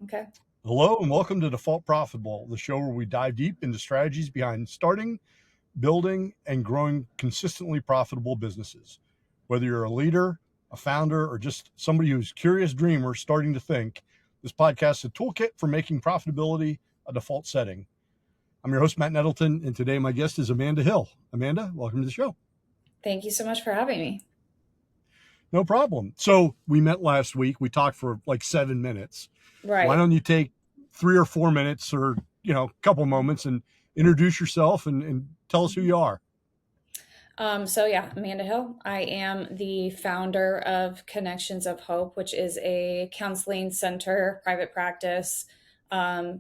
Okay. Hello and welcome to Default Profitable, the show where we dive deep into strategies behind starting, building, and growing consistently profitable businesses. Whether you're a leader, a founder, or just somebody who's curious dreamer starting to think, this podcast is a toolkit for making profitability a default setting. I'm your host, Matt Nettleton, and today my guest is Amanda Hill. Amanda, welcome to the show. Thank you so much for having me. No problem. So we met last week. We talked for like 7 minutes. Why Right. don't you take 3 or 4 minutes or, a couple moments and introduce yourself and tell us who you are. Amanda Hill. I am the founder of Connections of Hope, which is a counseling center, private practice.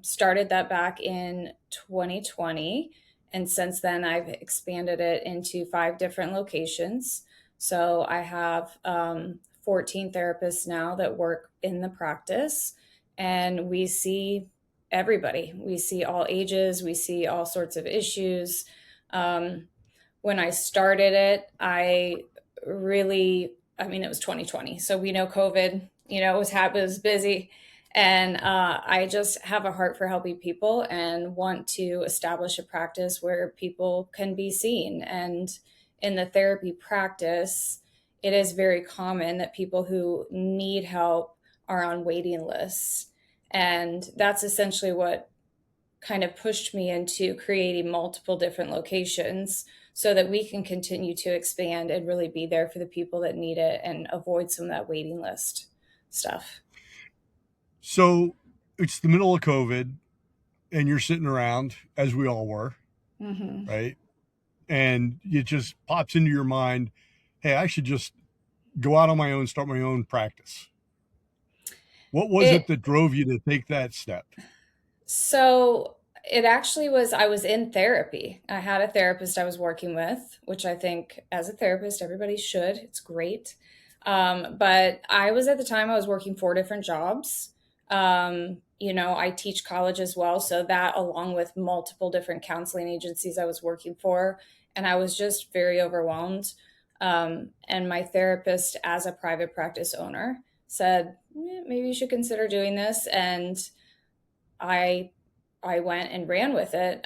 Started that back in 2020. And since then, I've expanded it into 5 different locations. So I have 14 therapists now that work in the practice, and we see everybody. We see all ages, we see all sorts of issues. When I started it, it was 2020. So we know COVID, it was busy. And I just have a heart for helping people and want to establish a practice where people can be seen. And in the therapy practice, it is very common that people who need help are on waiting lists. And that's essentially what kind of pushed me into creating multiple different locations so that we can continue to expand and really be there for the people that need it and avoid some of that waiting list stuff. So it's the middle of COVID and you're sitting around, as we all were, Mm-hmm. right? And it just pops into your mind, hey, I should just go out on my own, start my own practice. What was it It that drove you to take that step? so it actually was I was in therapy. I had a therapist I was working with, which I think as a therapist everybody should. It's great. But I was at the time I was working 4 different jobs. I teach college as well, so that along with multiple different counseling agencies I was working for, and I was just very overwhelmed. And my therapist, as a private practice owner, said, maybe you should consider doing this. And I I went and ran with it.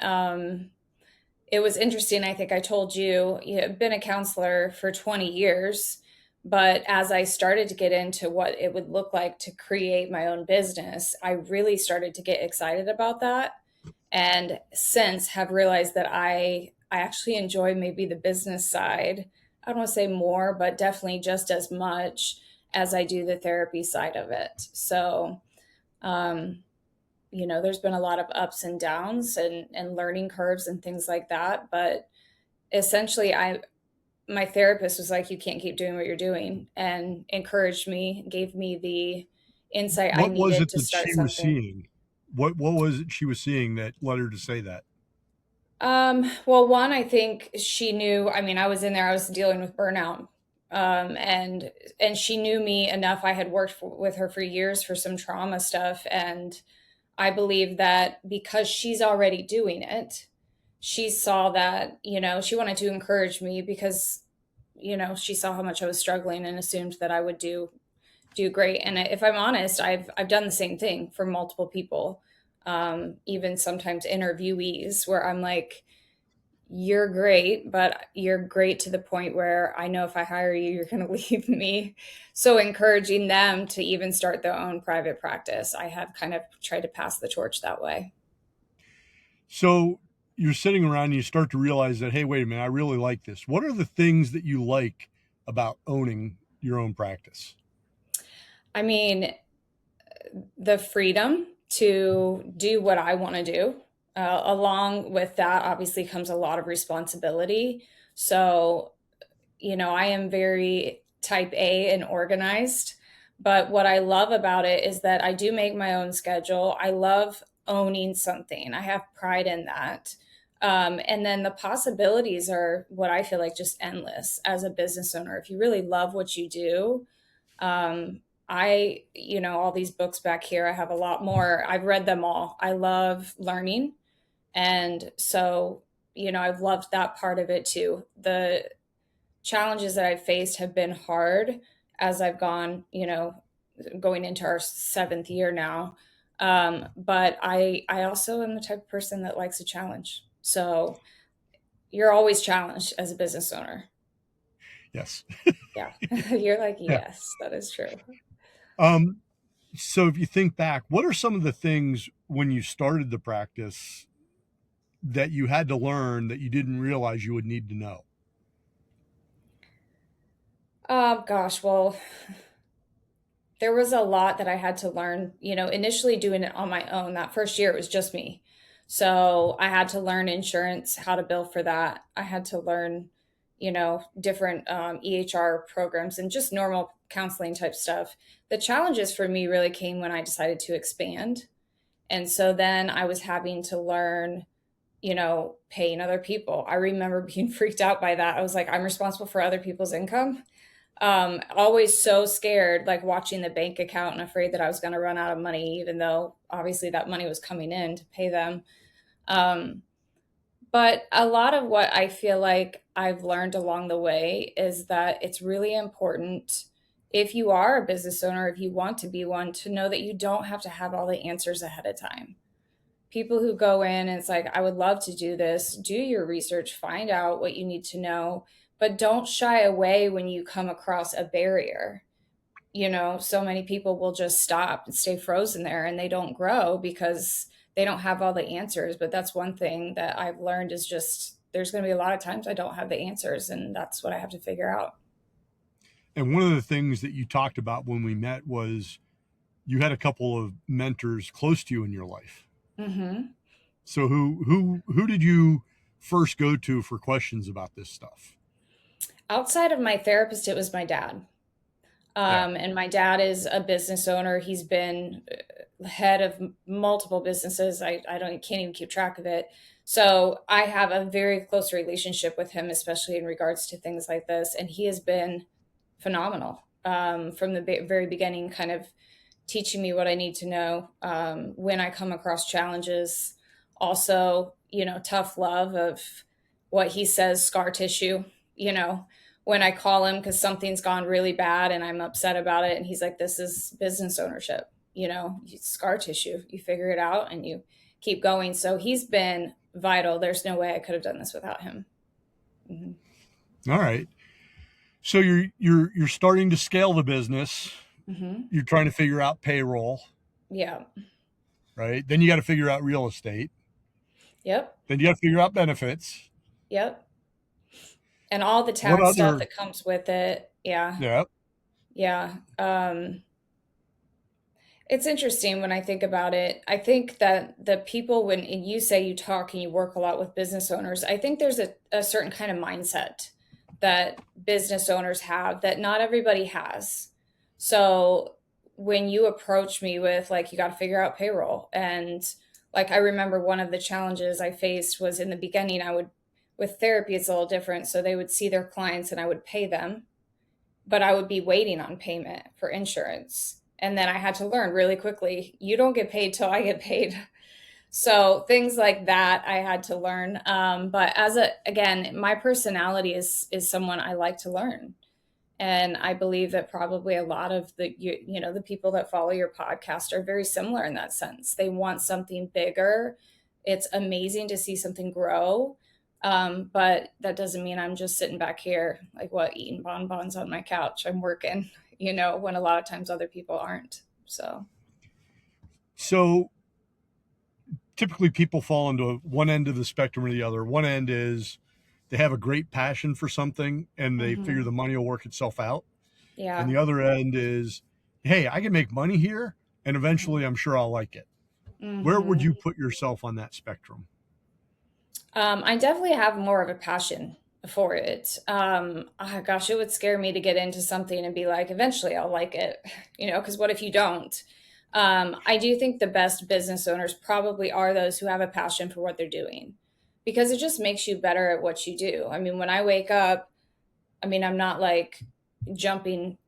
It was interesting. I think I told you, I've been a counselor for 20 years, but as I started to get into what it would look like to create my own business, I really started to get excited about that. And since have realized that I actually enjoy maybe the business side. I don't want to say more, but definitely just as much as I do the therapy side of it. So, um, there's been a lot of ups and downs and learning curves and things like that. But essentially, my therapist was like, you can't keep doing what you're doing, and encouraged me, gave me the insight I What was needed it to that start she was something. seeing? What was it she was seeing that led her to say that? Well, one, I think she knew, I mean, I was in there, I was dealing with burnout. And she knew me enough. I had worked with her for years for some trauma stuff. And I believe that because she's already doing it, she saw that, she wanted to encourage me because, she saw how much I was struggling and assumed that I would do great. And if I'm honest, I've done the same thing for multiple people, even sometimes interviewees, where I'm like, you're great, but you're great to the point where I know if I hire you, you're going to leave me. So encouraging them to even start their own private practice, I have kind of tried to pass the torch that way. So you're sitting around and you start to realize that, hey, wait a minute, I really like this. What are the things that you like about owning your own practice? I mean, the freedom to do what I want to do. Along with that, obviously, comes a lot of responsibility. So, I am very type A and organized. But what I love about it is that I do make my own schedule. I love owning something, I have pride in that. And then the possibilities are what I feel like just endless as a business owner. If you really love what you do, all these books back here, I have a lot more. I've read them all. I love learning. And so, I've loved that part of it too. The challenges that I've faced have been hard as I've gone, going into our 7th year now. But I also am the type of person that likes a challenge. So you're always challenged as a business owner. Yes. Yeah. You're like, Yeah. yes, that is true. Um, so if you think back, what are some of the things when you started the practice that you had to learn that you didn't realize you would need to know? Gosh, well, there was a lot that I had to learn, initially doing it on my own. That first year, it was just me. So I had to learn insurance, how to bill for that. I had to learn, different EHR programs and just normal counseling type stuff. The challenges for me really came when I decided to expand. And so then I was having to learn, paying other people. I remember being freaked out by that. I was like, I'm responsible for other people's income. Always so scared, like watching the bank account and afraid that I was going to run out of money, even though obviously that money was coming in to pay them. Um, but a lot of what I feel like I've learned along the way is that it's really important, if you are a business owner, if you want to be one, to know that you don't have to have all the answers ahead of time. People who go in and it's like, I would love to do this, do your research, find out what you need to know, but don't shy away when you come across a barrier. So many people will just stop and stay frozen there and they don't grow because they don't have all the answers. But that's one thing that I've learned is just there's going to be a lot of times I don't have the answers, and that's what I have to figure out. And one of the things that you talked about when we met was you had a couple of mentors close to you in your life. Hmm. So who did you first go to for questions about this stuff? Outside of my therapist, it was my dad. Yeah. And my dad is a business owner. He's been head of multiple businesses. I don't can't even keep track of it. So I have a very close relationship with him, especially in regards to things like this. And he has been phenomenal from the very beginning, kind of teaching me what I need to know when I come across challenges. Also, tough love of what he says, scar tissue, you know, when I call him because something's gone really bad and I'm upset about it. And he's like, this is business ownership, scar tissue. You figure it out and you keep going. So he's been vital. There's no way I could have done this without him. Hmm. All right. So you're starting to scale the business. Hmm. You're trying to figure out payroll, Yeah. right? Then you got to figure out real estate. Yep. Then you got to figure out benefits. Yep. And all the What tax stuff other? that comes with it. Yeah. Yeah. Yeah. It's interesting when I think about it. I think that the people, when you say you talk and you work a lot with business owners, I think there's a certain kind of mindset that business owners have that not everybody has. So when you approach me with, like, you got to figure out payroll, and like, I remember one of the challenges I faced was in the beginning, with therapy, it's a little different. So they would see their clients and I would pay them, but I would be waiting on payment for insurance. And then I had to learn really quickly, you don't get paid till I get paid. So things like that I had to learn. But again, my personality is someone I like to learn. And I believe that probably a lot of the people that follow your podcast are very similar in that sense. They want something bigger. It's amazing to see something grow. But that doesn't mean I'm just sitting back here, like, what, eating bonbons on my couch. I'm working, when a lot of times other people aren't. So, So typically people fall into one end of the spectrum or the other. One end is they have a great passion for something and they figure the mhm. money will work itself out. And Yeah. the other end is, hey, I can make money here and eventually I'm sure I'll like it. Where would you Hmm. put yourself on that spectrum? I definitely have more of a passion for it. Gosh, it would scare me to get into something and be like, eventually I'll like it, because what if you don't? I do think the best business owners probably are those who have a passion for what they're doing because it just makes you better at what you do. I mean, when I wake up, I'm not like jumping,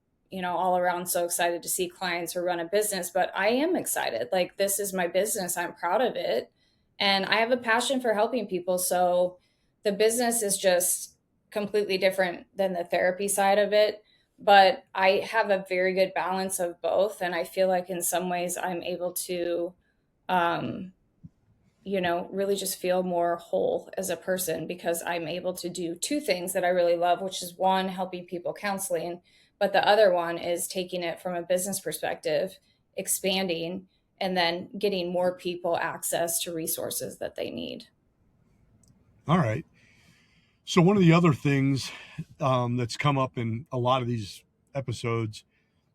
all around so excited to see clients or run a business, but I am excited. Like, this is my business. I'm proud of it. And I have a passion for helping people. So the business is just completely different than the therapy side of it. But I have a very good balance of both. And I feel like in some ways I'm able to, um, really just feel more whole as a person because I'm able to do two things that I really love, which is one, helping people counseling, but the other one is taking it from a business perspective, expanding, and then getting more people access to resources that they need. All right. So one of the other things that's come up in a lot of these episodes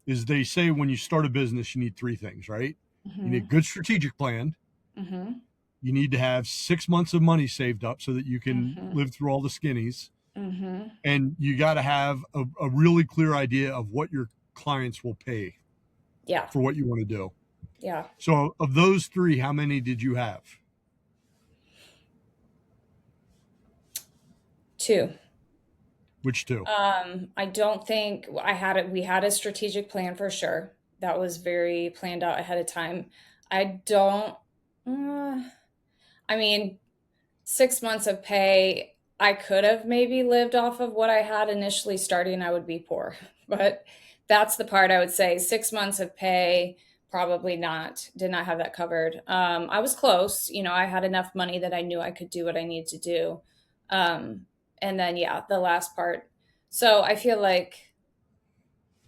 is they say when you start a business, you need three things, right? You need a Hmm. good strategic plan. Hmm. You need to have 6 months of money saved up so that you can Hmm. live through all the skinnies. Hmm. And you got to have a really clear idea of what your clients will pay Yeah. for what you want to do. Yeah. So, of those three, how many did you have? Two. Which two? I don't think I had it. We had a strategic plan for sure. That was very planned out ahead of time. I don't, uh, I mean, 6 months of pay, I could have maybe lived off of what I had initially starting, I would be poor. But that's the part I would say 6 months of pay, probably not, did not have that covered. I was close, I had enough money that I knew I could do what I needed to do. Um, and then, yeah, the last part. So I feel like,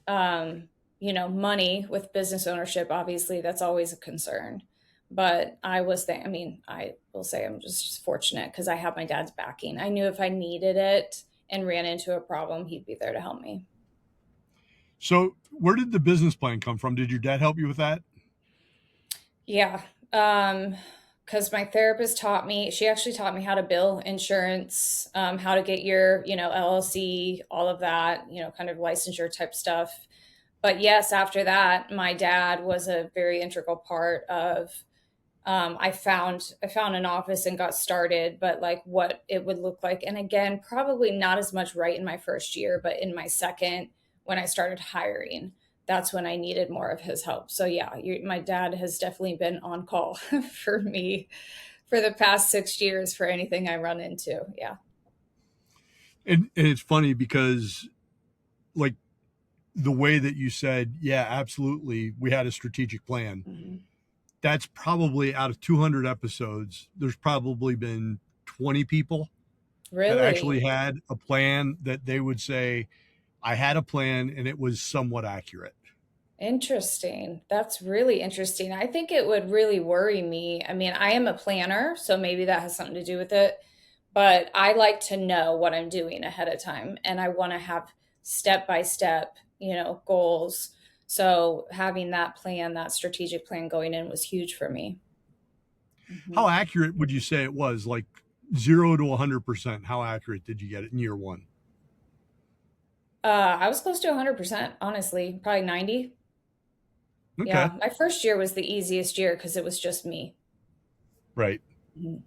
um, money with business ownership, obviously, that's always a concern. But I mean, I will say I'm just fortunate because I have my dad's backing. I knew if I needed it and ran into a problem, he'd be there to help me. So, where did the business plan come from? Did your dad help you with that? Yeah. Because my therapist taught me, she actually taught me how to bill insurance, how to get your, LLC, all of that, kind of licensure type stuff. But yes, after that, my dad was a very integral part of I found an office and got started, but like what it would look like. And again, probably not as much right in my first year, but in my second, when I started hiring, that's when I needed more of his help. So yeah, my dad has definitely been on call for me for the past 6 years for anything I run into. Yeah. And it's funny because, like, the way that you said, yeah, absolutely, we had a strategic plan. Hmm. That's probably out of 200 episodes, there's probably been 20 people that actually Really had a plan that they would say, I had a plan and it was somewhat accurate. interesting. That's really interesting. I think it would really worry me. I mean, I am a planner, so maybe that has something to do with it. But I like to know what I'm doing ahead of time and I want to have step by step, goals. So having that plan, that strategic plan going in was huge for me. How Hmm. accurate would you say it was? Like 0 to 100%. How accurate did you get it in year one? I was close to 100%, honestly, probably 90. Okay. Yeah, my first year was the easiest year because it was just me. Right. Mhm. Right.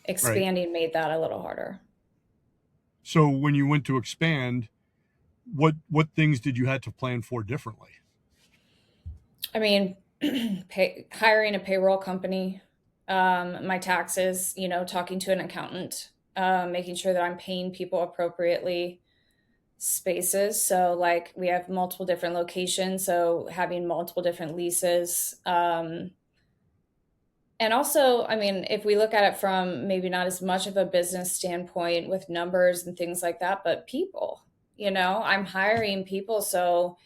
Expanding made that a little harder. So when you went to expand, what things did you have to plan for differently? I mean, hiring a payroll company, my taxes, talking to an accountant, making sure that I'm paying people appropriately, spaces. So, like, we have multiple different locations, so having multiple different leases. And also, I mean, if we look at it from maybe not as much of a business standpoint with numbers and things like that, but people, I'm hiring people. So,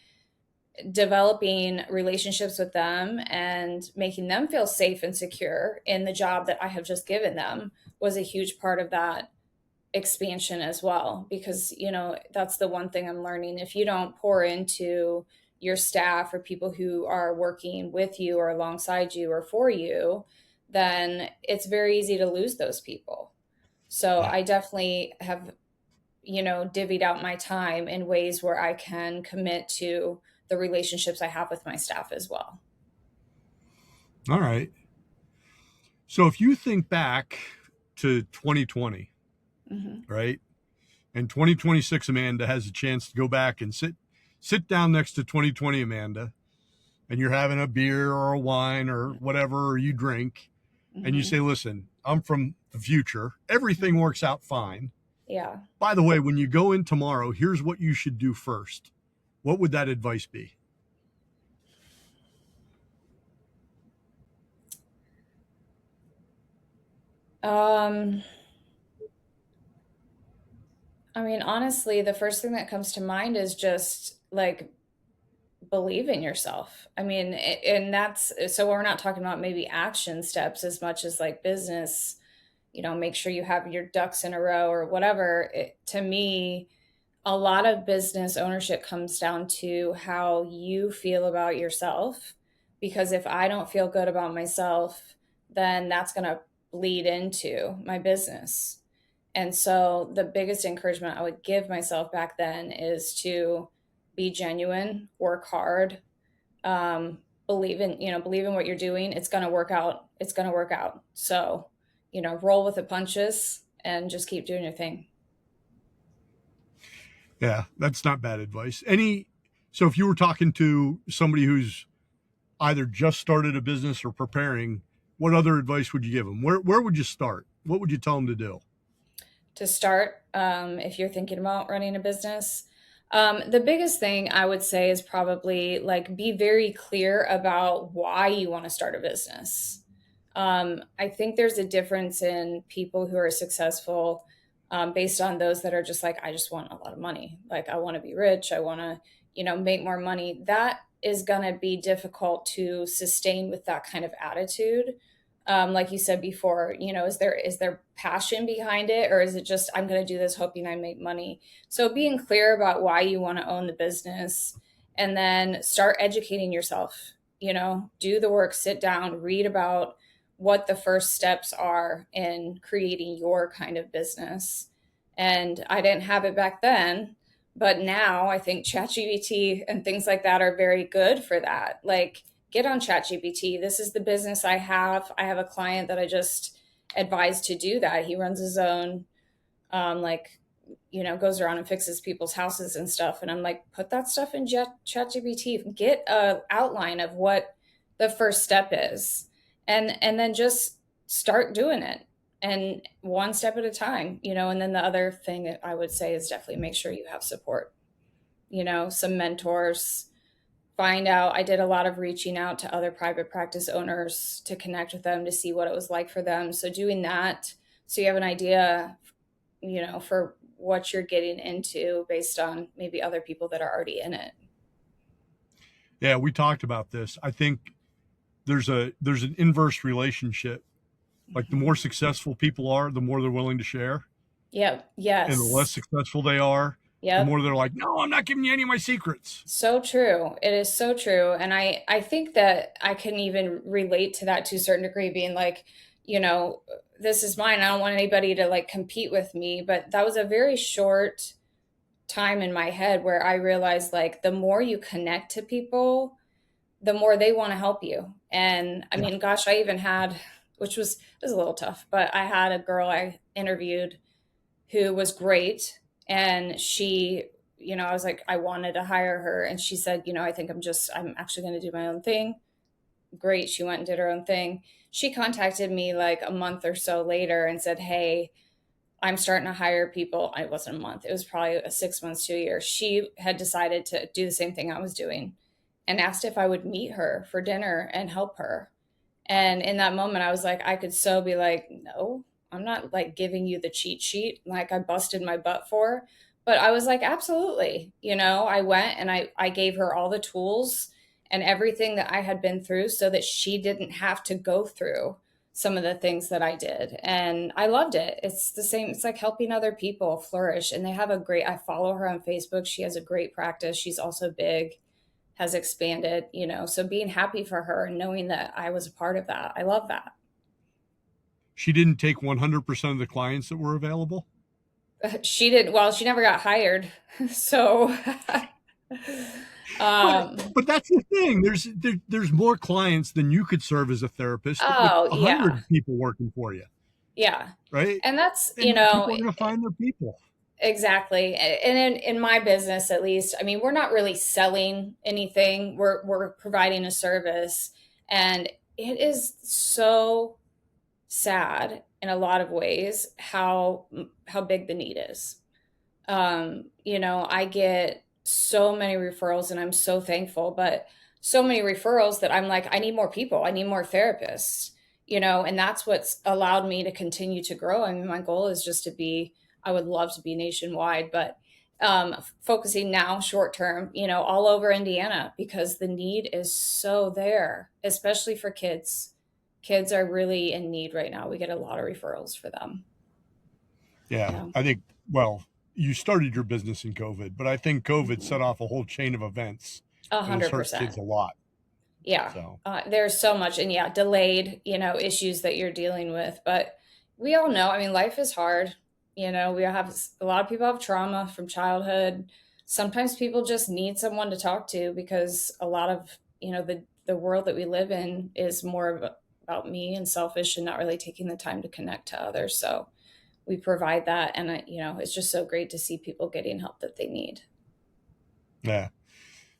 developing relationships with them and making them feel safe and secure in the job that I have just given them was a huge part of that expansion as well. Because, that's the one thing I'm learning. If you don't pour into your staff or people who are working with you or alongside you or for you, then it's very easy to lose those people. So Yeah. I definitely have divvied out my time in ways where I can commit to the relationships I have with my staff as well. All right. So if you think back to 2020, Hmm. right? And 2026 Amanda has a chance to go back and sit down next to 2020 Amanda, and you're having a beer or a wine or whatever you drink, and you Hmm. say, listen, I'm from the future, everything works out fine. Yeah. By the way, when you go in tomorrow, here's what you should do first. what would that advice be? Um, I mean, honestly, the first thing that comes to mind is just like believe in yourself. I mean, and that's so we're not talking about maybe action steps as much as like business, make sure you have your ducks in a row or whatever. To me, a lot of business ownership comes down to how you feel about yourself. Because if I don't feel good about myself, then that's going to bleed into my business. And so the biggest encouragement I would give myself back then is to be genuine, work hard, believe in what you're doing. It's going to work out. It's going to work out. So, roll with the punches and just keep doing your thing. Yeah, that's not bad advice. So if you were talking to somebody who's either just started a business or preparing, what other advice would you give them? Where would you start? What would you tell them to do? To start, if you're thinking about running a business, the biggest thing I would say is probably like be very clear about why you want to start a business. I think there's a difference in people who are successful based on those that are just like, I just want a lot of money. Like, I want to be rich. I want to, make more money. That is going to be difficult to sustain with that kind of attitude. Like you said before, is there passion behind it, or is it just I'm going to do this hoping I make money? So being clear about why you want to own the business, and then start educating yourself. Do the work, sit down, read about what the first steps are in creating your kind of business. And I didn't have it back then, but now I think ChatGPT and things like that are very good for that. Like, get on ChatGPT. This is the business I have. I have a client that I just advised to do that. He runs his own, like, goes around and fixes people's houses and stuff. And I'm like, put that stuff in ChatGPT. Get a outline of what the first step is, and then just start doing it. And one step at a time, and then the other thing that I would say is definitely make sure you have support, some mentors. Find out, I did a lot of reaching out to other private practice owners to connect with them to see what it was like for them. So doing that, so you have an idea, for what you're getting into based on maybe other people that are already in it. Yeah, we talked about this. I think there's an inverse relationship. Like the more Mhm. successful people are, the more they're willing to share, Yep. and the less Yes. successful they are, the Yep. more they're like, "No, I'm not giving you any of my secrets." So true. It is so true. And I think that I can even relate to that to a certain degree, being like, you know, this is mine. I don't want anybody to like compete with me. But that was a very short time in my head where I realized like the more you connect to people, the more they want to help you. And I Yeah, mean, gosh, I even had, which was a little tough, but I had a girl I interviewed who was great. And she, I was like, I wanted to hire her. And she said, I think I'm actually going to do my own thing. Great. She went and did her own thing. She contacted me like a month or so later and said, Hey, I'm starting to hire people. It wasn't a month, it was probably a 6 months to a year. She had decided to do the same thing I was doing and asked if I would meet her for dinner and help her. And in that moment, I was like, I could so be like, no, I'm not like giving you the cheat sheet like I busted my butt for. But I was like, absolutely. I went and I gave her all the tools and everything that I had been through so that she didn't have to go through some of the things that I did. And I loved it. It's the same. It's like helping other people flourish. And they have I follow her on Facebook. She has a great practice. She's also big, has expanded, so being happy for her and knowing that I was a part of that, I love that. she didn't take 100% of the clients that were available. She did well, she never got hired. So But um that's the thing. There's more clients than you could serve as a therapist with oh a yeah, hundred people working for you, yeah. right? And that's, And people are going to find their people. exactly. And in my business, at least, I mean, we're not really selling anything, we're providing a service. And it is so sad in a lot of ways how big the need is. I get so many referrals, and I'm so thankful, but so many referrals that I'm like, I need more people. I need more therapists, and that's what's allowed me to continue to grow. I mean, my goal is just to be, I would love to be nationwide, but focusing now short term, all over Indiana because the need is so there, especially for kids. Kids are really in need right now. We get a lot of referrals for them. Yeah, Yeah, I think, well, you started your business in COVID, but I think COVID set mhm. off a whole chain of events a and it's hundred hurt kids percent. a lot. Yeah, So, there's so much, and yeah, delayed, issues that you're dealing with. But we all know, I mean, life is hard. We have a lot of people have trauma from childhood. Sometimes people just need someone to talk to because a lot of, the world that we live in is more about me and selfish and not really taking the time to connect to others. So we provide that, and it's just so great to see people getting help that they need. yeah.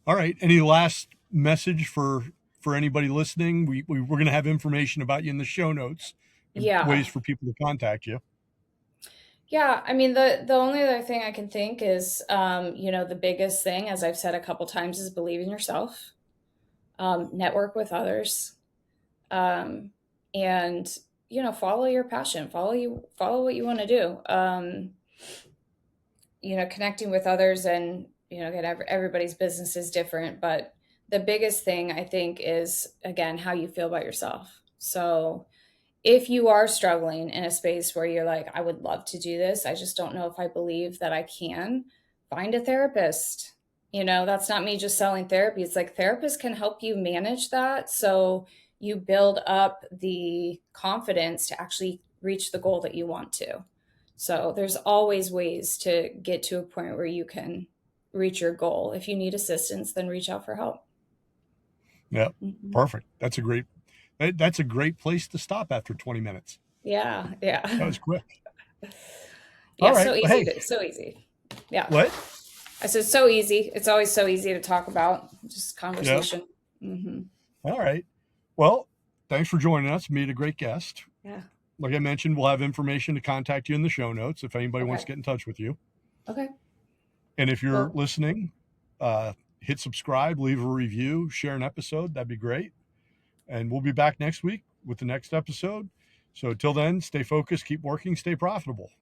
All right. Any last message for anybody listening? We're going to have information about you in the show notes and ways Yeah. for people to contact you. Yeah, I mean the only other thing I can think is the biggest thing, as I've said a couple times, is believe in yourself, network with others, um, and follow your passion, follow what you want to do. Connecting with others, and again, everybody's business is different, but the biggest thing I think is again how you feel about yourself. So if you are struggling in a space where you're like, I would love to do this, I just don't know if I believe that I can, find a therapist. That's not me just selling therapy. It's like therapists can help you manage that. So you build up the confidence to actually reach the goal that you want to. So there's always ways to get to a point where you can reach your goal. If you need assistance, then reach out for help. Yeah. Mhm. Perfect. That's a great place to stop after 20 minutes. Yeah, That yeah. was quick. Yeah, All so right. Well, easy hey, to so easy. Yeah. what? I said so easy. It's always so easy to talk about. Just Yeah. conversation. Hmm. All right. Well, thanks for joining us. Meet a great guest. Yeah. Like I mentioned, we'll have information to contact you in the show notes if anybody wants Okay. to get in touch with you. Okay. And if you're Well, listening, hit subscribe, leave a review, share an episode. That'd be great. And we'll be back next week with the next episode. So till then, stay focused, keep working, stay profitable.